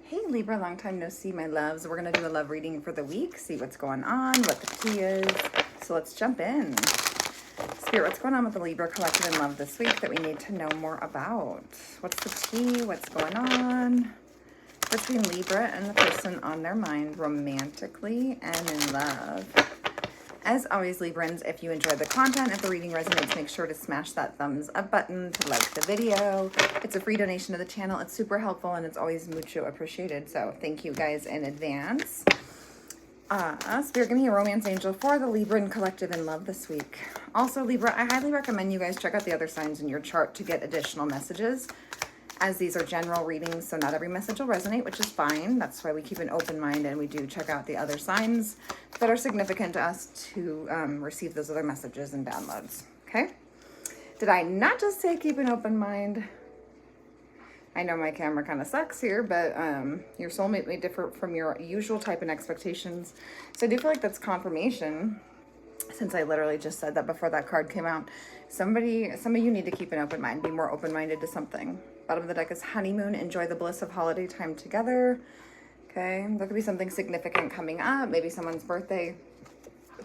Hey Libra, long time no see, my loves. We're going to do a love reading for the week, see what's going on, what the tea is. So let's jump in. Spirit, what's going on with the Libra collective in love this week that we need to know more about? What's the tea? What's going on between Libra and the person on their mind romantically and in love? As always, Librans, if you enjoyed the content, if the reading resonates, make sure to smash that thumbs up button to like the video. It's a free donation to the channel. It's super helpful and it's always mucho appreciated. So thank you guys in advance. Spirit, give me a romance angel for the Libran collective in love this week. Also, Libra, I highly recommend you guys check out the other signs in your chart to get additional messages, as these are general readings, so not every message will resonate, which is fine. That's why we keep an open mind and we do check out the other signs that are significant to us to receive those other messages and downloads, okay? Did I not just say keep an open mind? I know my camera kind of sucks here, but your soulmate may differ from your usual type and expectations. So I do feel like that's confirmation, since I literally just said that before that card came out. Some of you need to keep an open mind, be more open-minded to something. Bottom of the deck is honeymoon. Enjoy the bliss of holiday time together. Okay, there could be something significant coming up. Maybe someone's birthday,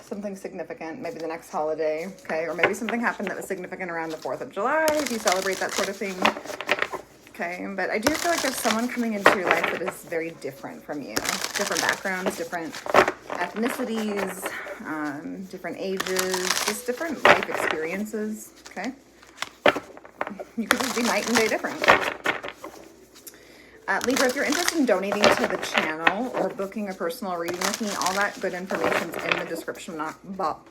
something significant, maybe the next holiday. Okay, or maybe something happened that was significant around the 4th of July, if you celebrate that sort of thing. Okay, but I do feel like there's someone coming into your life that is very different from you. Different backgrounds, different ethnicities, different ages, just different life experiences, okay? You could just be night and day different. Libra, if you're interested in donating to the channel or booking a personal reading with me, all that good information's in the description box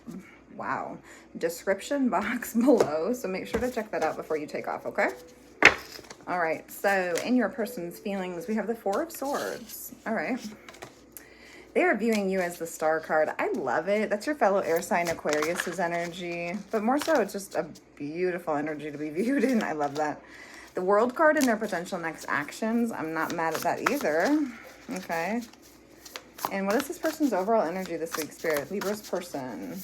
below. So make sure to check that out before you take off, okay? All right, so in your person's feelings, we have the Four of Swords. All right. They are viewing you as the Star card. I love it. That's your fellow air sign Aquarius's energy, but more so it's just a beautiful energy to be viewed in. I love that. The World card and their potential next actions. I'm not mad at that either. Okay. And what is this person's overall energy this week, Spirit? Libra's person.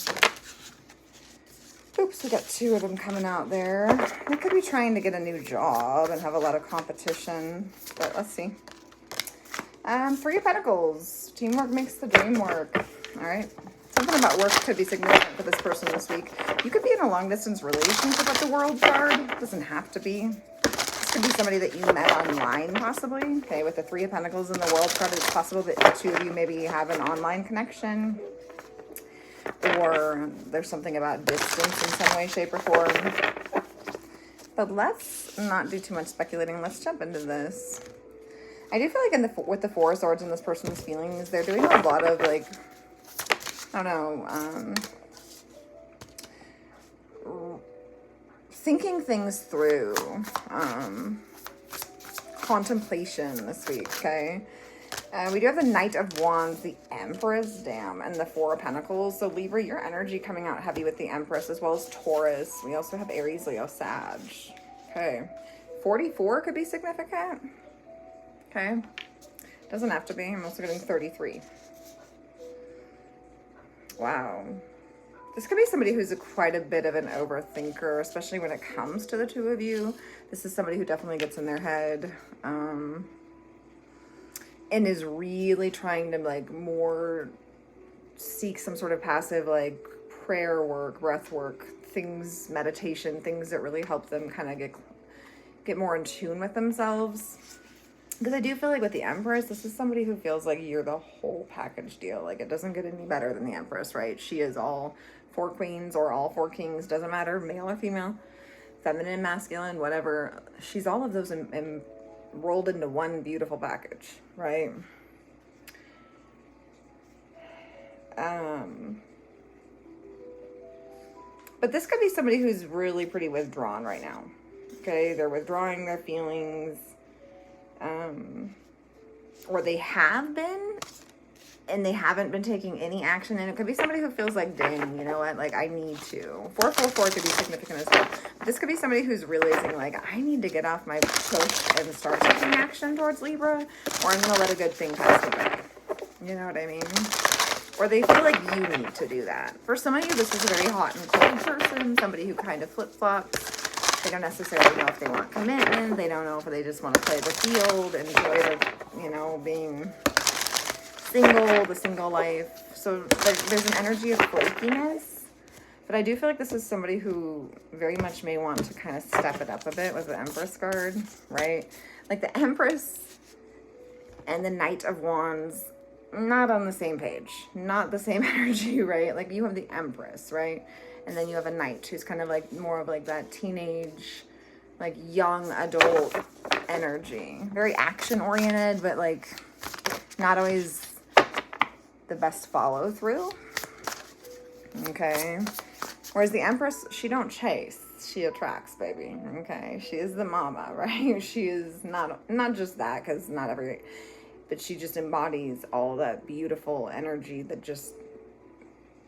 Oops, we got two of them coming out there. They could be trying to get a new job and have a lot of competition, but let's see. Three of Pentacles. Teamwork makes the dream work. All right. Something about work could be significant for this person this week. You could be in a long-distance relationship with the World card. It doesn't have to be. This could be somebody that you met online, possibly. Okay, with the Three of Pentacles and the World card, it's possible that the two of you maybe have an online connection. Or there's something about distance in some way, shape, or form. But let's not do too much speculating. Let's jump into this. I do feel like with the Four of Swords and this person's feelings, they're doing a lot of, like, I don't know, thinking things through, contemplation this week, okay? We do have the Knight of Wands, the Empress, damn, and the Four of Pentacles. So Libra, your energy coming out heavy with the Empress, as well as Taurus. We also have Aries, Leo, Sag. Okay. 44 could be significant. Okay. Doesn't have to be. I'm also getting 33. Wow. This could be somebody who's quite a bit of an overthinker, especially when it comes to the two of you. This is somebody who definitely gets in their head. And is really trying to, like, more seek some sort of passive, like, prayer work, breath work, things, meditation, things that really help them kind of get more in tune with themselves. Because I do feel like with the Empress, this is somebody who feels like you're the whole package deal. Like, it doesn't get any better than the Empress, right? She is all four queens or all four kings, doesn't matter, male or female, feminine, masculine, whatever. She's all of those rolled into one beautiful package, right? But this could be somebody who's really pretty withdrawn right now. Okay, they're withdrawing their feelings, or they have been, and they haven't been taking any action. And it could be somebody who feels like, dang, you know what, like, I need to. 444 could be significant as well. But this could be somebody who's realizing, like, I need to get off my push and start taking action towards Libra, or I'm going to let a good thing pass me by. You know what I mean? Or they feel like you need to do that. For some of you, this is a very hot and cold person, somebody who kind of flip-flops. They don't necessarily know if they want commitment. They don't know if they just want to play the field, enjoy the, you know, know, being single, the single life. So there's an energy of flakiness. But I do feel like this is somebody who very much may want to kind of step it up a bit with the Empress card, right? Like the Empress and the Knight of Wands, not on the same page, not the same energy, right? Like you have the Empress, right? And then you have a Knight who's kind of like more of like that teenage, like young adult energy. Very action oriented, but like not always the best follow through. Okay. Whereas the Empress, she don't chase, she attracts, baby. Okay. She is the mama, right? She is not just that, because not every, but she just embodies all that beautiful energy that just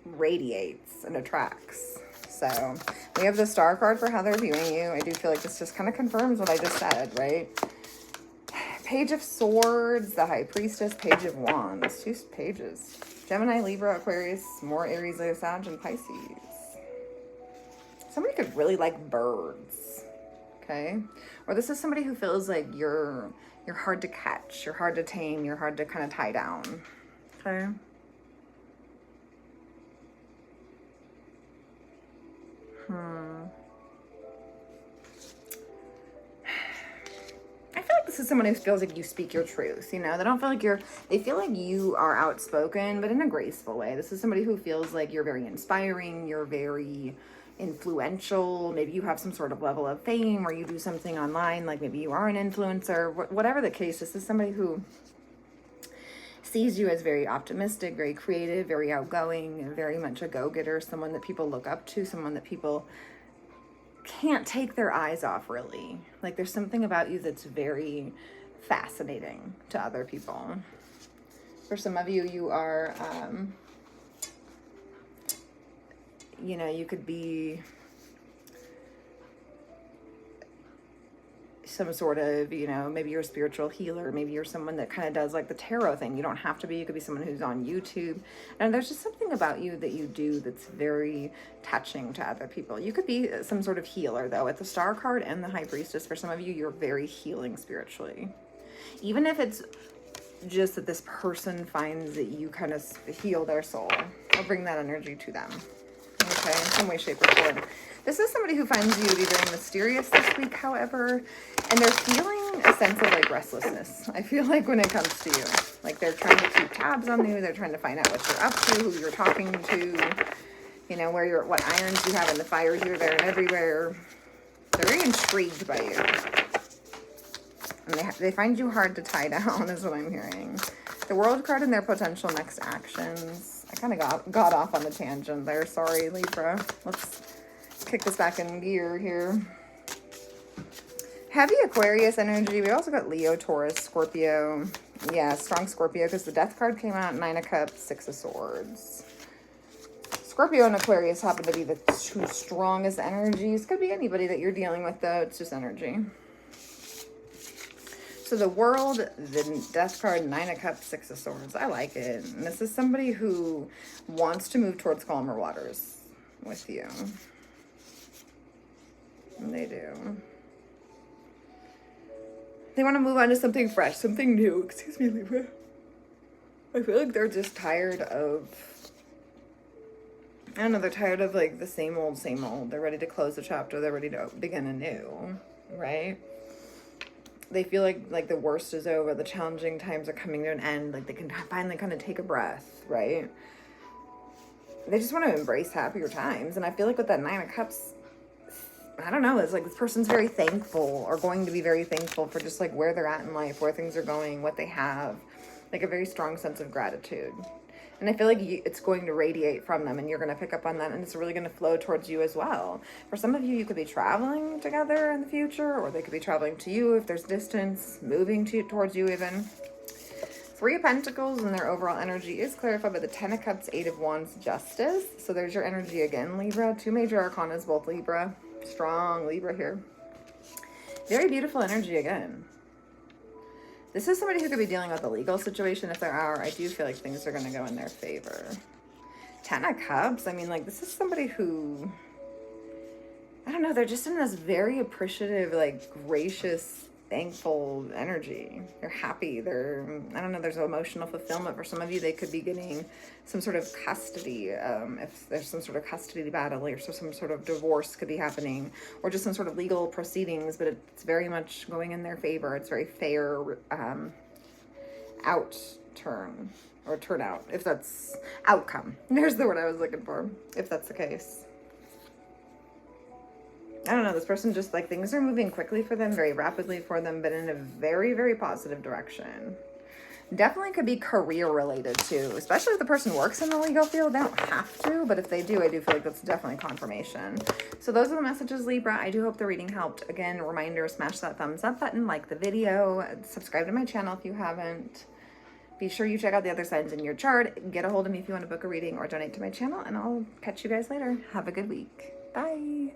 radiates and attracts. So we have the Star card for how they're viewing you. I do feel like this just kind of confirms what I just said, right? Page of Swords, the High Priestess, Page of Wands, 2 pages. Gemini, Libra, Aquarius, more Aries, Leo, Sag, and Pisces. Somebody could really like birds, okay? Or this is somebody who feels like you're hard to catch, you're hard to tame, you're hard to kind of tie down, okay? I feel like this is someone who feels like you speak your truth, you know? They don't feel like they feel like you are outspoken, but in a graceful way. This is somebody who feels like you're very inspiring, you're very influential. Maybe you have some sort of level of fame, or you do something online, like maybe you are an influencer. Whatever the case, this is somebody who sees you as very optimistic, very creative, very outgoing, very much a go-getter, someone that people look up to, someone that people can't take their eyes off, really. Like there's something about you that's very fascinating to other people. For some of you, you are you know, you could be some sort of, you know, maybe you're a spiritual healer, maybe you're someone that kind of does like the tarot thing. You don't have to be. You could be someone who's on YouTube, and there's just something about you that you do that's very touching to other people. You could be some sort of healer, though. At the Star card and the High Priestess, for some of you, you're very healing spiritually, even if it's just that this person finds that you kind of heal their soul or bring that energy to them, okay, in some way, shape, or form. This is somebody who finds you to be very mysterious this week, however, and they're feeling a sense of like restlessness. I feel like when it comes to you, like they're trying to keep tabs on you. They're trying to find out what you're up to, who you're talking to, you know, what irons you have in the fire here, there, and everywhere. They're very intrigued by you. And they find you hard to tie down, is what I'm hearing. The World card and their potential next actions. I kind of got off on a tangent there. Sorry, Libra. Let's kick this back in gear here. Heavy Aquarius energy. We also got Leo, Taurus, Scorpio. Yeah, strong Scorpio, because the Death card came out. 9 of Cups, 6 of Swords. Scorpio and Aquarius happen to be the 2 strongest energies. Could be anybody that you're dealing with, though. It's just energy. So the World, the Death card, 9 of Cups, 6 of Swords. I like it. And this is somebody who wants to move towards calmer waters with you. And they do. They want to move on to something fresh, something new. Excuse me, Libra. I feel like they're just tired of, I don't know, they're tired of like the same old, same old. They're ready to close the chapter. They're ready to begin anew, right? They feel like the worst is over. The challenging times are coming to an end. Like they can finally kind of take a breath, right? They just want to embrace happier times. And I feel like with that 9 of Cups, I don't know, it's like this person's very thankful, or going to be very thankful for just like where they're at in life, where things are going, what they have, like a very strong sense of gratitude. And I feel like it's going to radiate from them, and you're going to pick up on that, and it's really going to flow towards you as well. For some of you, you could be traveling together in the future, or they could be traveling to you if there's distance, moving towards you even. 3 of Pentacles, and their overall energy is clarified by the 10 of Cups, 8 of Wands, Justice. So there's your energy again, Libra. 2 major arcanas, both Libra. Strong Libra here. Very beautiful energy again. This is somebody who could be dealing with a legal situation. If there are, I do feel like things are going to go in their favor. 10 of Cups. I mean, like, this is somebody who, I don't know, they're just in this very appreciative, like, gracious thankful energy. They're happy. I don't know, there's emotional fulfillment. For some of you, they could be getting some sort of custody. If there's some sort of custody battle, or some sort of divorce could be happening, or just some sort of legal proceedings, but it's very much going in their favor. It's very fair turnout, if that's outcome. There's the word I was looking for, if that's the case. I don't know, this person just like things are moving quickly for them, very rapidly for them, but in a very, very positive direction. Definitely could be career related too, especially if the person works in the legal field. They don't have to, but if they do, I do feel like that's definitely confirmation. So those are the messages, Libra. I do hope the reading helped. Again, reminder, smash that thumbs up button, like the video, subscribe to my channel if you haven't. Be sure you check out the other signs in your chart. Get a hold of me if you want to book a reading or donate to my channel, and I'll catch you guys later. Have a good week. Bye.